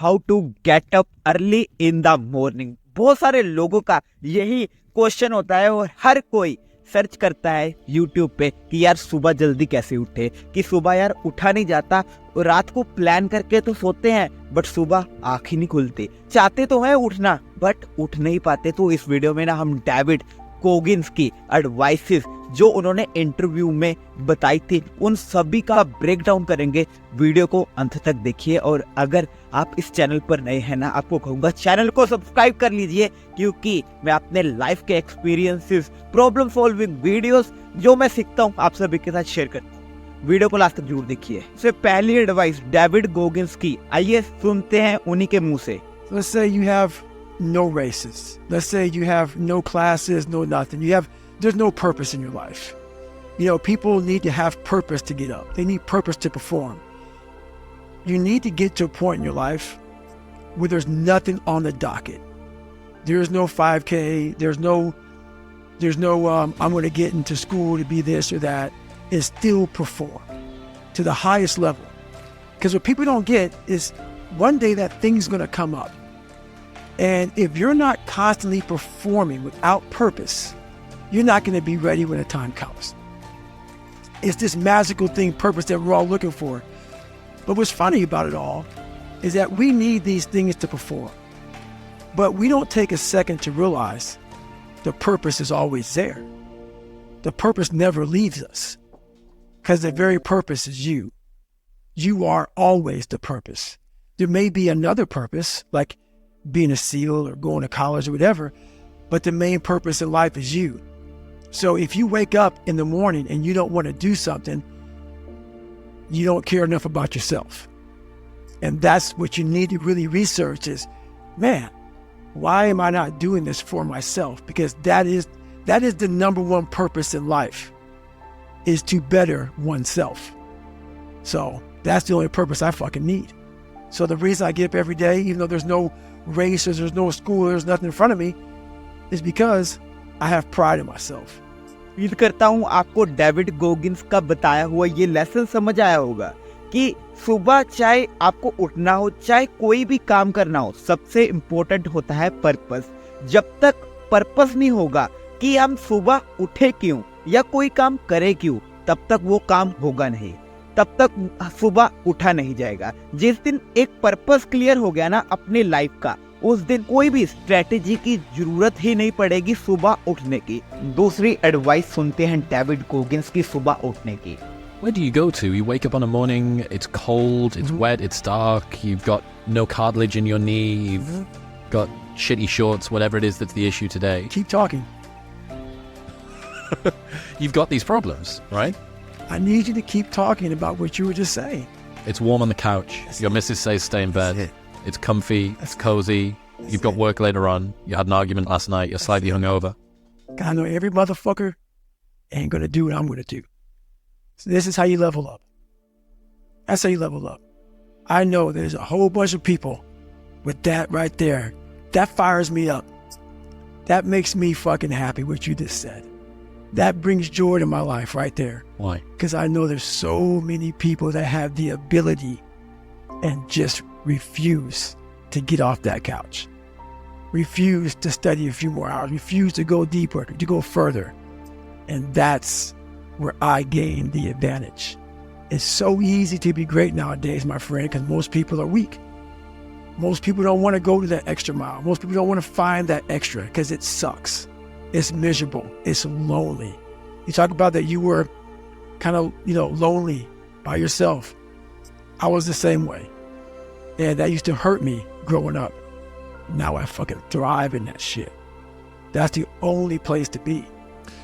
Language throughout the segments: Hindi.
How to get up early in the morning. बहुत सारे लोगों का यही क्वेश्चन होता है और हर कोई सर्च करता है यूट्यूब पे कि यार सुबह जल्दी कैसे उठे, कि सुबह यार उठा नहीं जाता और रात को प्लान करके तो सोते हैं बट सुबह आँख ही नहीं खुलती। चाहते तो हैं उठना बट उठ नहीं पाते। तो इस वीडियो में ना हम डेविड कोगिंस की एडवाइसेस जो उन्होंने इंटरव्यू में बताई थी उन सभी का ब्रेक डाउन करेंगे। वीडियो को अंत तक देखिए और अगर आप इस चैनल पर नए हैं ना, आपको कहूंगा चैनल को सब्सक्राइब कर लीजिए, क्योंकि मैं अपने लाइफ के एक्सपीरियंसेस, प्रॉब्लम सॉल्विंग वीडियोस जो मैं सीखता हूँ आप सभी के साथ शेयर करता हूँ। वीडियो को लास्ट तक जरूर देखिए। सबसे पहली एडवाइस डेविड गोगिंस की, आइए सुनते हैं उन्हीं के मुंह से। Let's say you have no races. Let's say you have no classes, no nothing. There's no purpose in your life. You know, people need to have purpose to get up. They need purpose to perform. You need to get to a point in your life where there's nothing on the docket. There's no 5K. There's no I'm going to get into school to be this or that. And still perform to the highest level. Because what people don't get is one day that thing's going to come up. And if you're not constantly performing without purpose, you're not going to be ready when the time comes. It's this magical thing, purpose, that we're all looking for. But what's funny about it all is that we need these things to perform. But we don't take a second to realize the purpose is always there. The purpose never leaves us. Because the very purpose is you. You are always the purpose. There may be another purpose, like being a SEAL or going to college or whatever, but the main purpose in life is you. So if you wake up in the morning and you don't want to do something, you don't care enough about yourself. And that's what you need to really research is, man, why am I not doing this for myself? Because that is the number one purpose in life, is to better oneself. So that's the only purpose I fucking need. So the reason I get up every day, even though there's no races, there's no school, there's nothing in front of me, is because I have pride in myself. Feel करता हूँ आपको डेविड गोगिंस का बताया हुआ ये लेसन समझ आया होगा कि सुबह चाहे आपको उठना हो, चाहे कोई भी काम करना हो, सबसे इम्पोर्टेंट होता है पर्पस। जब तक पर्पस नहीं होगा कि हम सुबह उठे क्यों या कोई काम करे क्यों, तब तक वो काम होगा नहीं, तब तक सुबह उठा नहीं जाएगा। जिस दिन एक पर्पस क्लियर हो गया ना अपनी लाइफ का, उस दिन कोई भी स्ट्रेटेजी की जरूरत ही नहीं पड़ेगी सुबह उठने की। दूसरी एडवाइस सुनते हैं डेविड गोगिंस की सुबह उठने की। Where do you go to? You wake up on a morning, it's cold, it's wet, it's dark, you've got no cartilage in your knee, you've got shitty shorts, whatever it is that's the issue today. Keep talking. You've got these problems, right? I need you to keep talking about what you were just saying. It's warm on the couch. Your missus says stay in bed. It's comfy, it's cozy. You've got work later on. You had an argument last night. You're slightly hungover. I know every motherfucker ain't going to do what I'm going to do. So this is how you level up. That's how you level up. I know there's a whole bunch of people with that right there. That fires me up. That makes me fucking happy, what you just said. That brings joy to my life right there. Why? Because I know there's so many people that have the ability and just refuse to get off that couch. Refuse to study a few more hours. Refuse to go deeper, to go further. And that's where I gain the advantage. It's so easy to be great nowadays, my friend, because most people are weak. Most people don't want to go to that extra mile. Most people don't want to find that extra because it sucks. It's miserable. It's lonely. You talk about that you were kind of, lonely by yourself. I was the same way. And that used to hurt me growing up. Now I fucking thrive in that shit. That's the only place to be.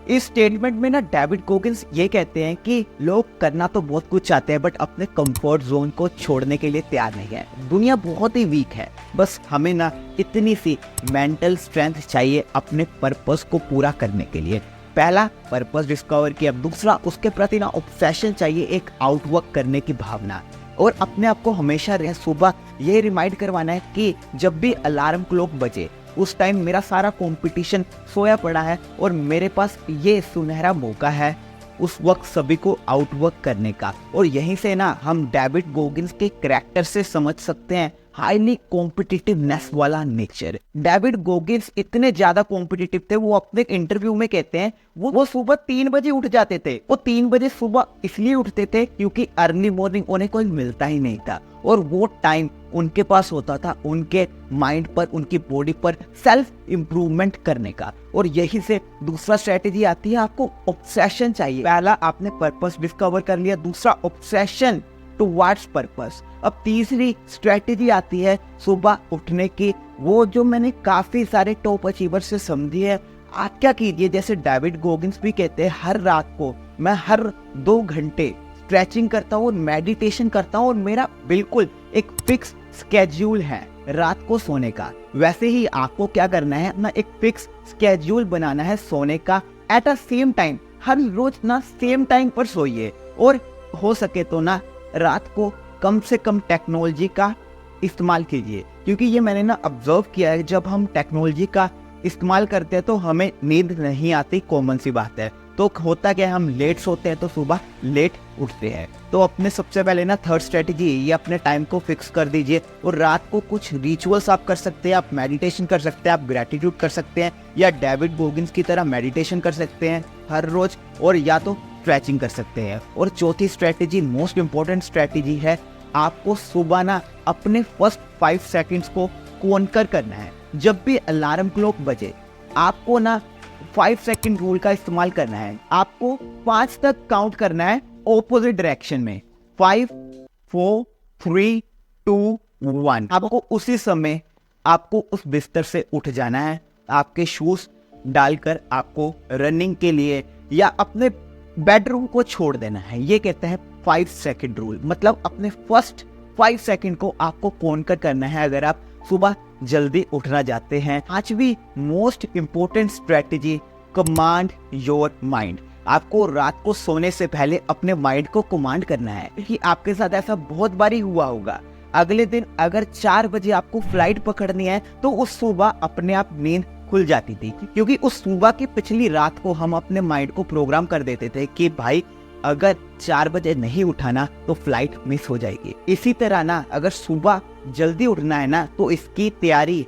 इस स्टेटमेंट में ना डेविड गोगिंस ये कहते हैं कि लोग करना तो बहुत कुछ चाहते हैं बट अपने कंफर्ट जोन को छोड़ने के लिए तैयार नहीं है। दुनिया बहुत ही वीक है, बस हमें ना इतनी सी मेंटल स्ट्रेंथ चाहिए अपने पर्पस को पूरा करने के लिए। पहला पर्पस डिस्कवर किया, दूसरा उसके प्रति ना ऑब्सेशन चाहिए, एक आउटवर्क करने की भावना, और अपने आप को हमेशा सुबह ये रिमाइंड करवाना है कि जब भी अलार्म क्लॉक बजे उस टाइम मेरा सारा कंपटीशन सोया पड़ा है और मेरे पास ये सुनहरा मौका है उस वक्त सभी को आउटवर्क करने का। और यहीं से ना हम डेविड गोगिंस के कैरेक्टर से समझ सकते हैं हाईली कॉम्पिटिटिवनेस वाला नेचर। डेविड गोगिंस इतने ज्यादा कॉम्पिटिटिव थे, वो अपने इंटरव्यू में कहते हैं वो सुबह 3 बजे उठ जाते थे। वो 3 बजे सुबह इसलिए उठते थे क्योंकि अर्ली मॉर्निंग उन्हें कोई मिलता ही नहीं था, और वो टाइम उनके पास होता था उनके माइंड पर, उनकी बॉडी पर सेल्फ इम्प्रूवमेंट करने का। और यही से दूसरा स्ट्रेटेजी आती है, आपको ऑब्सेशन चाहिए। पहला आपने पर्पस डिस्कवर कर लिया, दूसरा ऑब्सेशन टुवर्ड्स पर्पस। अब तीसरी स्ट्रेटेजी आती है सुबह उठने की, वो जो मैंने काफी सारे टॉप अचीवर से समझी है। आप क्या कीजिए, जैसे डेविड गोगिंस भी कहते हैं, हर रात को मैं हर 2 घंटे स्ट्रेचिंग करता हूँ और मेडिटेशन करता हूँ, और मेरा बिल्कुल एक फिक्स स्केड्यूल है रात को सोने का। वैसे ही आपको क्या करना है, अपना एक फिक्स स्केड्यूल बनाना है सोने का। एट अ सेम टाइम हर रोज ना सेम टाइम पर सोइए, और हो सके तो ना रात को कम से कम टेक्नोलॉजी का इस्तेमाल कीजिए, क्योंकि ये मैंने ना ऑब्जर्व किया है, जब हम टेक्नोलॉजी का इस्तेमाल करते हैं तो हमें नींद नहीं आती, कॉमन सी बात है। तो होता क्या है, हम लेट सोते हैं तो सुबह लेट उठते हैं। तो अपने सबसे पहले ना थर्ड स्ट्रेटेजी ये, अपने टाइम को फिक्स कर दीजिए, और रात को कुछ रिचुअल्स आप कर सकते हैं। आप मेडिटेशन कर सकते हैं, आप ग्रेटिट्यूड कर सकते हैं, या डेविड गोगिंस की तरह मेडिटेशन कर सकते हैं हर रोज, और या तो स्ट्रेचिंग कर सकते हैं। और चौथी स्ट्रेटेजी, मोस्ट इंपॉर्टेंट स्ट्रेटेजी है, आपको सुबह ना अपने फर्स्ट 5 सेकंड्स को कॉन्कर करना है। जब भी अलार्म क्लॉक बजे, आपको ना 5 सेकंड रूल का इस्तेमाल करना है। आपको 5 तक काउंट करना है ऑपोजिट डायरेक्शन में, 5, 4, 3, 2, 1। आपको उसी समय आपको उस बिस्तर से उठ जाना है, आपके शूज डालकर आपको रनिंग के लिए या अपने बेडरूम को छोड़ देना है। ये कहते हैं 5 सेकंड रूल, मतलब अपने फर्स्ट 5 सेकंड को आपको कॉन्कर करना है अगर आप सुबह जल्दी उठना चाहते हैं। 5वीं most important strategy, command your mind. आपको रात को सोने से पहले अपने माइंड को कमांड करना है, कि आपके साथ ऐसा बहुत बारी हुआ होगा। अगले दिन अगर 4 बजे आपको फ्लाइट पकड़नी है तो उस सुबह अपने आप नींद खुल जाती थी, क्योंकि उस सुबह की पिछली रात को हम अपने माइंड को प्रोग्राम कर देते थे कि भाई अगर 4 बजे नहीं उठाना तो फ्लाइट मिस हो जाएगी। इसी तरह ना अगर सुबह जल्दी उठना है ना, तो इसकी तैयारी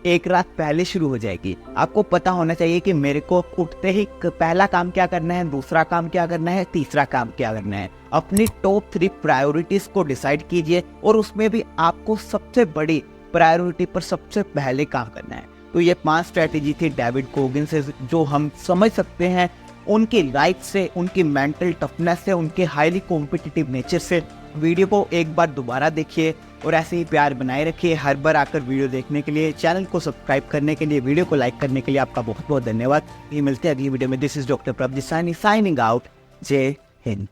एक रात पहले शुरू हो जाएगी। आपको पता होना चाहिए कि मेरे को उठते ही पहला काम क्या करना है, दूसरा काम क्या करना है, तीसरा काम क्या करना है। अपनी टॉप 3 प्रायोरिटीज को डिसाइड कीजिए, और उसमें भी आपको सबसे बड़ी प्रायोरिटी पर सबसे पहले काम करना है। तो ये 5 स्ट्रेटेजी थी डेविड गोगिंस से, जो हम समझ सकते हैं उनकी लाइफ से, उनकी मेंटल टफनेस से, उनके हाईली कॉम्पिटिटिव नेचर से। वीडियो को एक बार दोबारा देखिए और ऐसे ही प्यार बनाए रखिए हर बार आकर वीडियो देखने के लिए। चैनल को सब्सक्राइब करने के लिए, वीडियो को लाइक करने के लिए आपका बहुत बहुत धन्यवाद। ये मिलते हैं अगली वीडियो में। This is doctor Prabhjeet signing out. जय हिंद।